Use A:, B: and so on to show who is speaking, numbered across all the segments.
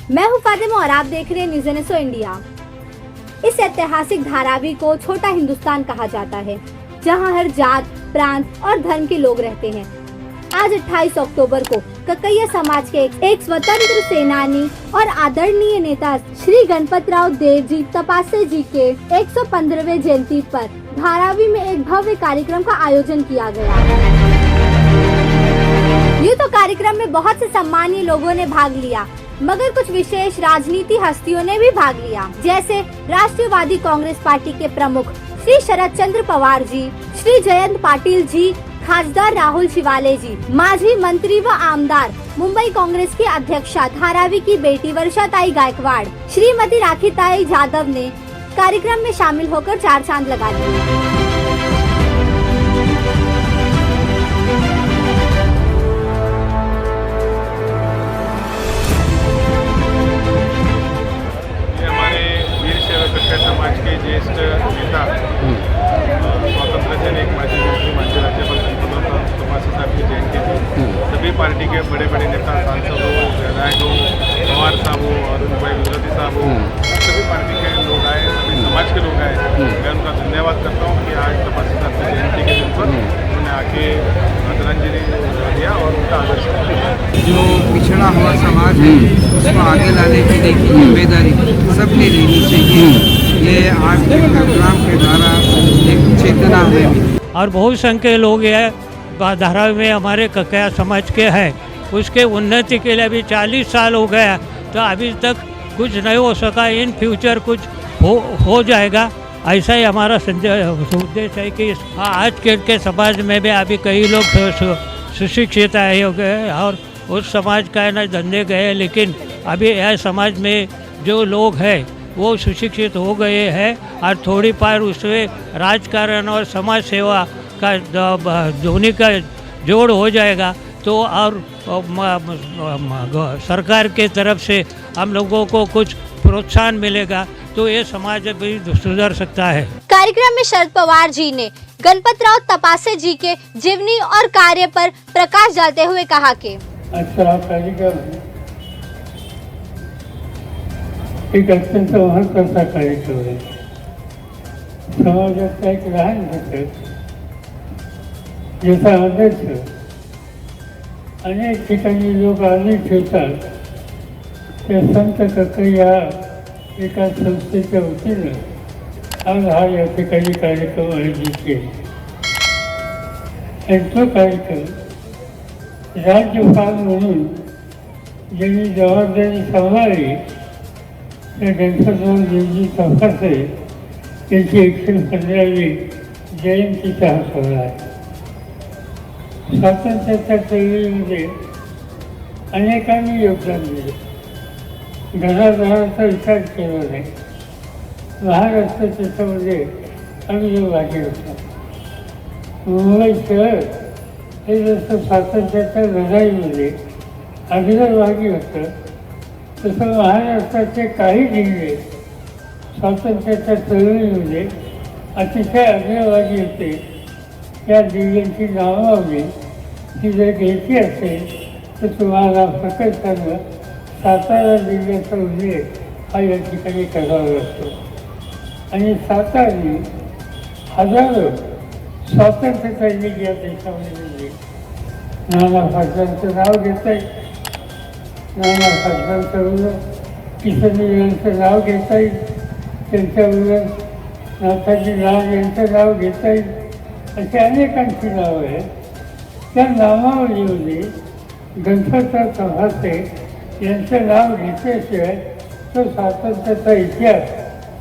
A: मैं हूं फातिमा और आप देख रहे हैं न्यूज़ एनएसओ इंडिया। इस ऐतिहासिक धारावी को छोटा हिंदुस्तान कहा जाता है, जहां हर जात, प्रांत और धर्म के लोग रहते हैं। आज 28 अक्टूबर को ककैया समाज के एक स्वतंत्र सेनानी और आदरणीय नेता श्री गणपतराव देव जी तपासे जी के 115वें जयंती पर धारावी में एक भव्य कार्यक्रम का आयोजन किया गया। यूँ तो कार्यक्रम में बहुत से सम्मानीय लोगों ने भाग लिया, मगर कुछ विशेष राजनीति हस्तियों ने भी भाग लिया, जैसे राष्ट्रवादी कांग्रेस पार्टी के प्रमुख श्री शरद चंद्र पवार जी, श्री जयंत पाटिल जी, खासदार राहुल शिवाले जी, माजी मंत्री व आमदार, मुंबई कांग्रेस की अध्यक्षा धारावी की बेटी वर्षाताई गायकवाड़, श्रीमती राखीताई जाधव ने कार्यक्रम में शामिल होकर चार चांद लगा दिए।
B: समाज के ज्येष्ठ नेता स्वतंत्र सैनिक माजी मंत्री माजी राज्यपाल गणपतराव तपासे साहब की जयंती थी। सभी पार्टी के बड़े बड़े नेता, सांसद हो, विधायक हो, पवार साहब हो, अरुण भाई गुजराती साहब हो, सभी पार्टी के लोग आए, सभी समाज के लोग आए। मैं उनका धन्यवाद करता हूँ कि आज तपासे साहब की जयंती के दिन पर उन्होंने आके श्रद्धांजलि दिया और उनका आदर्श किया।
C: जो पिछड़ा हुआ समाज है उसको आगे लाने की देखिए जिम्मेदारी सबने लेनी चाहिए। ये आज के प्रोग्राम के द्वारा एक चेतना हमें मिली
D: और बहुत संख्या लोग ये धारावी में हमारे ककैया समाज के हैं। उसके उन्नति के लिए अभी 40 साल हो गया, तो अभी तक कुछ नहीं हो सका। इन फ्यूचर कुछ हो जाएगा, ऐसा ही हमारा उद्देश्य है कि आज के समाज में भी अभी कई लोग सुशिक्षित आए हो गए और उस समाज का न धंधे गए, लेकिन अभी यह समाज में जो लोग हैं वो सुशिक्षित हो गए हैं और थोड़ी पार उसमें राजकारण और समाज सेवा का दोनों का जोड़ हो जाएगा तो और सरकार के तरफ से हम लोगों को कुछ प्रोत्साहन मिलेगा तो ये समाज भी सुधर सकता है।
A: कार्यक्रम में शरद पवार जी ने गणपतराव तपासे जी के जीवनी और कार्य पर प्रकाश डालते हुए कहा कि
E: अच्छा कार्यक्रम एक अत्यंत महत्त्वाचा कार्यक्रम आहे। समाजाचा एक लहान घटक ज्याचा आदर्श अनेक ठिकाणी लोक आधी ठेवतात, त्या संत ककैया एका संस्थेच्या वतीनं आज हा या ठिकाणी कार्यक्रम आयोजित केला आणि तो कार्यक्रम राज्यपाल म्हणून ज्यांनी जबाबदारी सांभाळली त्या गणपतराव देवजी तपासे त्यांची 115वी जयंतीचा हा सोहळा आहे। स्वातंत्र्याच्या चळवळीमध्ये अनेकांनी योगदान दिलं, घराघराचा विचार केला नाही। महाराष्ट्र त्याच्यामध्ये अग्रभागी होता। मुंबई शहर हे जसं स्वातंत्र्याच्या लढाईमध्ये अग्रभागी होतं, तसं महाराष्ट्राचे काही जिल्हे स्वातंत्र्याच्या चळवळीमध्ये अतिशय अग्रभागी होते। त्या जिल्ह्यांची नावावली ती जर घ्यायची असेल तर तुम्हाला प्रकर्षानं सातारा जिल्ह्याचा उल्लेख हा या ठिकाणी करावा लागतो आणि सातारने हजारो स्वातंत्र्य सैनिक या देशामध्ये दिले। नाना फडणवीसांचं नाव घेता येईल, नाना फडणवीसांचं किसन यांचं नाव घेता येईल, त्यांच्याबरोबर नाथाजी लाल यांचं नाव घेता येईल, अशी अनेकांची नावं आहेत। त्या नावावलीमध्ये गणपतराव तपासे यांचं नाव घेतल्याशिवाय तो स्वातंत्र्याचा इतिहास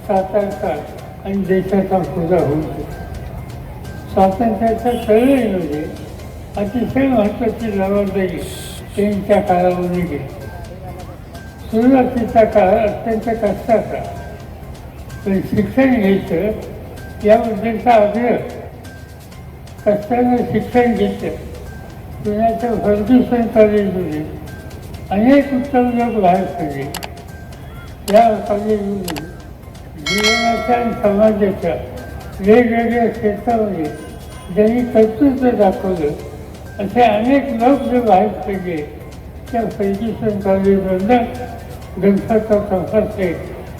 E: सातारचा आणि देशाचा पुरा होऊ शकतो। स्वातंत्र्याच्या चळवळीमध्ये अतिशय महत्त्वाची जबाबदारी त्यांच्या काळामध्ये घेतली। सुरुवातीचा काळ अत्यंत कष्टाचा, पण शिक्षण घ्यायचं याबद्दलचा आग्रह, कष्टानं शिक्षण घेतलं। पुण्याच्या फर्ग्युसन कॉलेजमध्ये अनेक उत्तम लोक बाहेर पडले। या कॉलेजमध्ये जीवनाच्या आणि समाजाच्या वेगवेगळ्या क्षेत्रामध्ये ज्यांनी कर्तृत्व दाखवलं असे अनेक लोक जे बाहेर पडले त्या फर्ग्युसन कॉलेजमधनं गणपतराव तपसे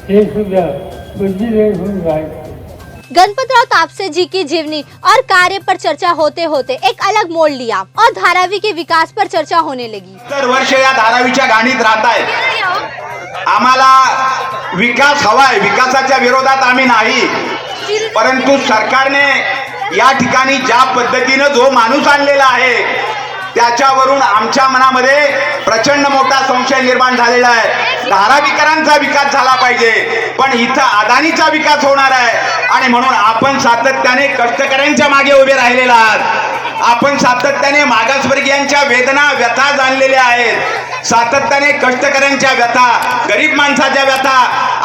E: हे सुद्धा बुद्धिदेव होऊन राहिले.
A: गणपतराव तापसे जी की जीवनी और कार्य पर चर्चा होते होते एक अलग मोड़ लिया और धारावी के विकास पर चर्चा होने लगी.
F: तर वर्ष या धारावीच्या गाणीत राहतायत. आम्हाला विकास हवाय, विकासाच्या विरोधात आम्ही नाही, परंतु सरकारने या ठिकाणी ज्या पद्धतीनं जो माणूस आणलेला आहे त्याच्यावरून आमच्या मनामध्ये प्रचंड मोठा संशय निर्माण झालेला आहे. धारावीकरांचा विकास झाला पाहिजे, पण इथं अदानीचा विकास होणार आहे. आणि म्हणून आपण सातत्याने कष्टकऱ्यांच्या मागे उभे राहिलेला आहात. आपण सातत्याने मागासवर्गीयांच्या वेदना व्यथा जाणलेल्या आहेत. सातत्याने कष्टकऱ्यांच्या व्यथा, गरीब माणसाच्या व्यथा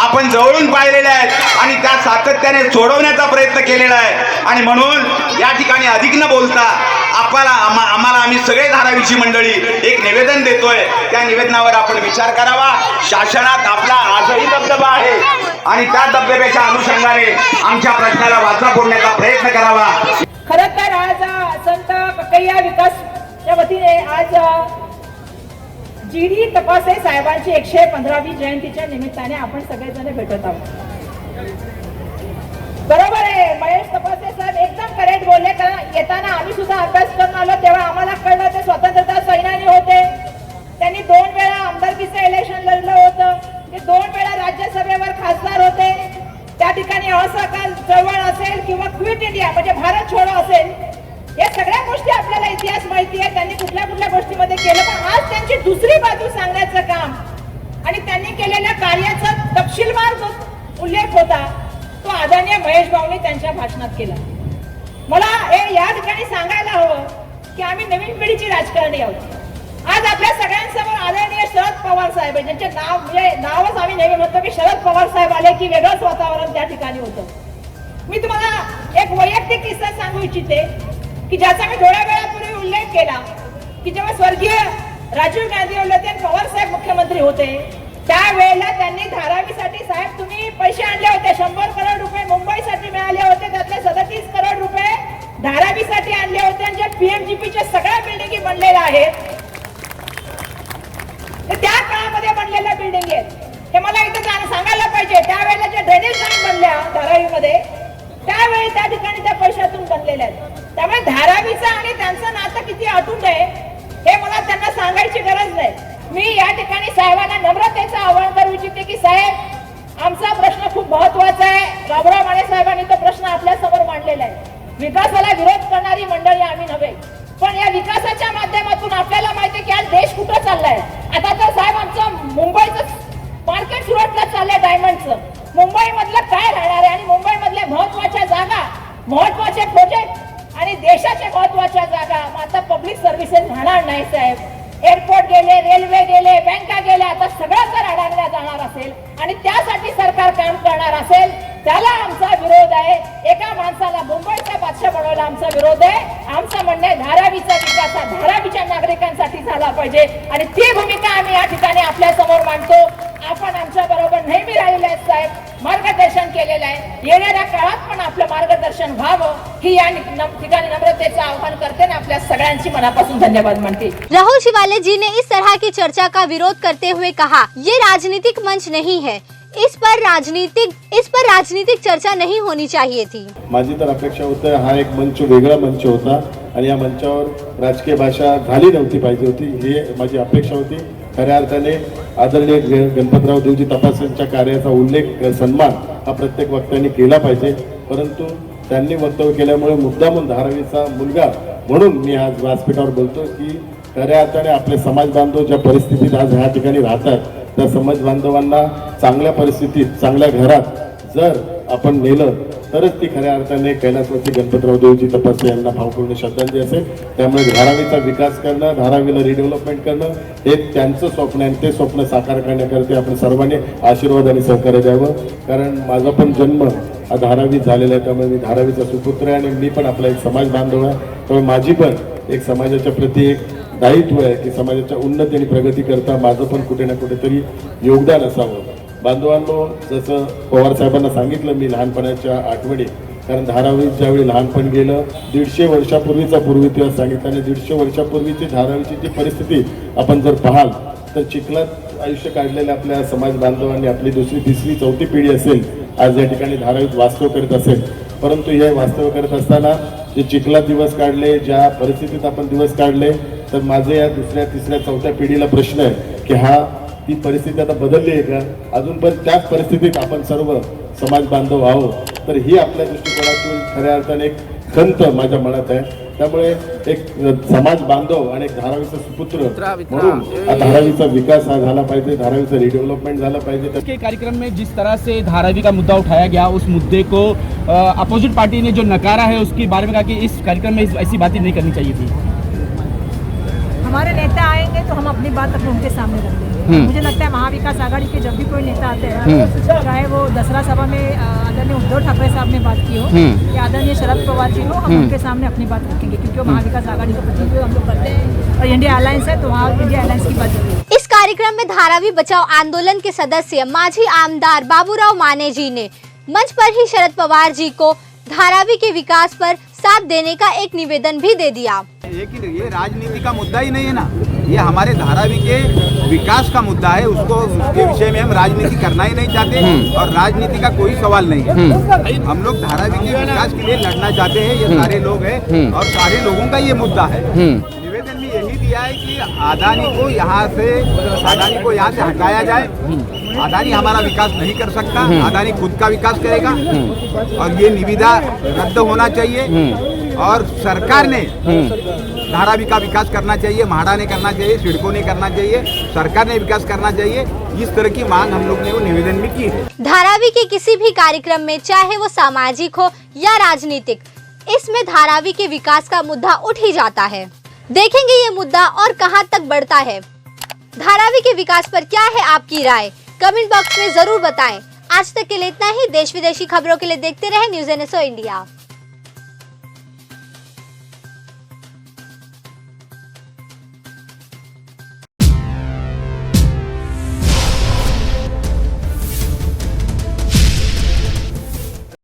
F: आपण जवळून पाहिलेल्या आहेत आणि त्या सातत्याने सोडवण्याचा प्रयत्न केलेला आहे. आणि म्हणून या ठिकाणी अधिक न बोलता आम्हाला आम्ही सगळे धारावीची मंडळी एक निवेदन देतोय. त्या निवेदनावर आपण विचार करावा. शासनात आपला आजही दबदबा आहे आणि त्या दबदब्याच्या अनुषंगाने आमच्या प्रश्नाला वाचा फोडण्याचा प्रयत्न करावा.
G: खरं तर आज संत कक्कैया विकासच्या वतीने आज GD तपासे साहेबांची 115वी जयंतीच्या निमित्ताने आपण सगळेजण भेटत आहोत. बरोबर आहे, महेश तपासे साहेब एकदम करेक्ट बोलले. कारण येताना आम्ही सुद्धा अभ्यास करून आलो तेव्हा आम्हाला कळलं ते स्वतंत्रता सैनानी होते. त्यांनी 2 वेळा आमदारकीचं इलेक्शन लढलं होतं. ते 2 वेळा राज्यसभेवर खासदार होते. त्या ठिकाणी असहकार चळवळ असेल किंवा क्विट इंडिया म्हणजे भारत छोडो असेल, या सगळ्या गोष्टी आपल्याला इतिहास माहिती आहे. त्यांनी कुठल्या कुठल्या गोष्टीमध्ये केलं, पण आज त्यांची दुसरी बाजू सांगण्याचं काम आणि त्यांनी केलेल्या कार्याचा तपशीलवार जो उल्लेख होता तो आदरणीय महेश भाऊंनी त्यांच्या भाषणात केला. मला हे या ठिकाणी सांगायला हवं की आम्ही नवीन पिढीची राजकारणी आहोत. आज आपल्या सगळ्यांसमोर आदरणीय शरद पवार साहेब, ज्यांचे नाव म्हणजे नावच आम्ही नेहमी म्हणतो की शरद पवार साहेब आले की वेगळंच वातावरण त्या ठिकाणी होतं. मी तुम्हाला एक वैयक्तिक किस्सा सांगू इच्छिते की ज्याचा मी थोड्या वेळापूर्वी उल्लेख केला की जेव्हा स्वर्गीय राजीव गांधी होते आणि पवार साहेब मुख्यमंत्री होते त्यावेळेला त्यांनी धारावीसाठी साहेब तुम्ही पैसे आणले होते. 100 करोड रुपये मुंबईसाठी मिळाले होते, त्यातले 37 करोड रुपये धारावीसाठी आणले होते. आणि जे PMGPच्या सगळ्या बिल्डिंगी बनलेल्या आहेत ते त्या काळामध्ये बनलेल्या बिल्डिंग आहेत. हे मला इथे सांगायला पाहिजे. त्यावेळेला जे ड्रेनेज लाईन बनल्या धारावीमध्ये त्यावेळी त्या ठिकाणी त्या पैशातून बनलेल्या आहेत. त्यामुळे धारावीचं आणि त्यांचं नातं किती अटूट आहे हे मला त्यांना सांगायची गरज नाही. मी या ठिकाणी साहेबांना नम्रतेचं आवाहन करू इच्छिते की साहेब आमचा प्रश्न खूप महत्वाचा आहे. रामराव माने साहेबांनी तो प्रश्न आपल्या समोर मांडलेला आहे. विकासाला विरोध करणारी मंडळी आम्ही नव्हे, पण या विकासाच्या माध्यमातून आपल्याला माहिती आहे की आज देश कुठं चाललाय. आता तर साहेब आमचं मुंबईचं मार्केट सुरतला चाललंय डायमंडचं. मुंबई मधलं काय राहणार आहे आणि मुंबई मधल्या महत्वाच्या जागा, महत्वाचे प्रोजेक्ट आणि देशाच्या महत्वाच्या जागा आता पब्लिक सर्व्हिसेस राहणार नाही साहेब. एअरपोर्ट गेले, रेल्वे गेले, बँका गेल्या, आता सगळं जर अडाणल्या जाणार असेल आणि त्यासाठी सरकार काम करणार असेल त्याला आमचा विरोध आहे. एका माणसाला मुंबईचा बादशाह बनवला आमचा विरोध आहे. आमचं म्हणणं आहे धारावीचा विकास हा धारावीच्या नागरिकांसाठी झाला पाहिजे आणि ती भूमिका आम्ही या ठिकाणी आपल्या समोर मांडतो. आपण आमच्या बरोबर नेहमी राहिले आहेत साहेब, मार्गदर्शन केलेलं आहे. येणाऱ्या काळात पण आपलं मार्गदर्शन व्हावं ही या ठिकाणी नम्रतेचं आवाहन करते आणि आपल्या सगळ्यांची मनापासून धन्यवाद मानते.
A: राहुल शिवाले जी ने इस तरह की चर्चा का विरोध करते हुए कहा, ये राजनीतिक मंच नहीं है, इस पर राजनीतिक चर्चा नहीं होनी चाहिए थी.
H: माझी तर अपेक्षा होतं हा एक मंच वेगळा मंच होता आणि या मंचावर राजकीय भाषा झाली नव्हती पाहिजे होती, ही माझी अपेक्षा होती. खऱ्या अर्थाने आदरणीय गणपतराव देवजी तपासेंच्या कार्याचा उल्लेख, सन्मान हा प्रत्येक वक्त्यांनी केला पाहिजे. परंतु त्यांनी वक्तव्य केल्यामुळे मुद्दामून धारावीचा मुलगा म्हणून मी आज व्यासपीठावर बोलतो की खऱ्या अर्थाने आपले समाज बांधव ज्या परिस्थितीत आज ह्या ठिकाणी राहतात त्या समाज बांधवांना चांगल्या परिस्थितीत, चांगल्या घरात जर आपण नेलं तरच ती खऱ्या अर्थाने कैलासवासी गणपतराव देवजी तपासे यांना भावपूर्ण श्रद्धांजली असेल. त्यामुळे धारावीचा विकास करणं, धारावीला रिडेव्हलपमेंट करणं हे त्यांचं स्वप्न आहे. ते स्वप्न साकार करण्याकरता आपण सर्वांनी आशीर्वाद आणि सहकार्य द्यावं. कारण माझा पण जन्म हा धारावीत झालेला आहे, त्यामुळे मी धारावीचा सुपुत्र आहे आणि मी पण आपला एक समाज बांधव आहे. त्यामुळे माझी पण एक समाजाच्या प्रती एक दायित्व आहे की समाजाच्या उन्नती आणि प्रगती करता माझं पण कुठे ना कुठेतरी योगदान असावं. बांधवांनो, जसं पवार साहेबांना सांगितलं मी लहानपणाच्या आठवणी, कारण धारावीत ज्यावेळी लहानपण गेलं 150 वर्षापूर्वीचा पूर्वीतिहास सांगितला आणि 150 वर्षापूर्वीची धारावीची जी परिस्थिती आपण जर पाहाल तर चिखलात आयुष्य काढलेल्या आपल्या समाज बांधवांनी आपली दुसरी तिसरी चौथी पिढी असेल आज या ठिकाणी धारावीत वास्तव करत असेल, परंतु हे वास्तव करत असताना जे चिखलात दिवस काढले, ज्या परिस्थितीत आपण दिवस काढले, तर माझे या दुसऱ्या तिसऱ्या चौथ्या पिढीला प्रश्न आहे की ती परिस्थिती आता बदलली आहे का, अजून पण त्याच परिस्थितीत आपण सर्व समाज बांधव आहोत. तर ही आपल्या दृष्टिकोनातून खऱ्या अर्थाने एक खंत माझ्या मनात आहे. त्यामुळे एक समाज बांधव आणि एक धारावीचा सुपुत्र म्हणून धारावीचा विकास हा झाला पाहिजे, धारावीचा रिडेव्हलपमेंट झाला पाहिजे.
I: के कार्यक्रम में जिस तरह से धारावी का मुद्दा उठाया गया, उस मुद्दे को अपोजिट पार्टी ने जो नकारा है उसके बारे में कहा कि इस कार्यक्रम में ऐसी बातें नहीं करनी चाहिए थी.
G: हमारे नेता आएंगे तो हम अपनी बात अपने उनके सामने रख देंगे. मुझे लगता है महाविकास आघाड़ी के जब भी कोई नेता आते हैं, चाहे वो दसरा सभा में आदरणीय उद्धव ठाकरे साहब ने बात की हो या आदरणीय शरद पवार जी हो, हम उनके सामने अपनी बात रखेंगे, क्योंकि वो महाविकास आघाड़ी का प्रतिनिधित्व हम लोग करते हैं और इंडिया अलायंस है, तो वहाँ इंडिया अलायंस की बात जरूरी है.
A: इस कार्यक्रम में धारावी बचाओ आंदोलन के सदस्य माजी आमदार बाबूराव माने जी ने मंच पर ही शरद पवार जी को धारावी के विकास पर साथ देने का एक निवेदन भी दे दिया.
F: ये राजनीति का मुद्दा ही नहीं है ना, ये हमारे धारावी के विकास का मुद्दा है. उसके विषय में हम राजनीति करना ही नहीं चाहते और राजनीति का कोई सवाल नहीं है. हम लोग धारावी के विकास के लिए लड़ना चाहते हैं, ये सारे लोग हैं और सारे लोगों का ये मुद्दा है. निवेदन में यही दिया है कि अदानी को यहाँ से हटाया जाए. अदानी हमारा विकास नहीं कर सकता, अदानी खुद का विकास करेगा और ये निविदा रद्द होना चाहिए. और सरकार ने धारावी का विकास करना चाहिए, म्हाडा ने करना चाहिए, सिडको ने करना चाहिए, सरकार ने विकास करना चाहिए. इस तरह की मांग हम लोग ने वो निवेदन में की है.
A: धारावी के किसी भी कार्यक्रम में, चाहे वो सामाजिक हो या राजनीतिक, इसमें धारावी के विकास का मुद्दा उठ ही जाता है. देखेंगे ये मुद्दा और कहां तक बढ़ता है. धारावी के विकास पर क्या है आपकी राय, कमेंट बॉक्स में जरूर बताएं. आज तक के लिए इतना ही. देश विदेशी खबरों के लिए देखते रहें न्यूज़ NSO इंडिया.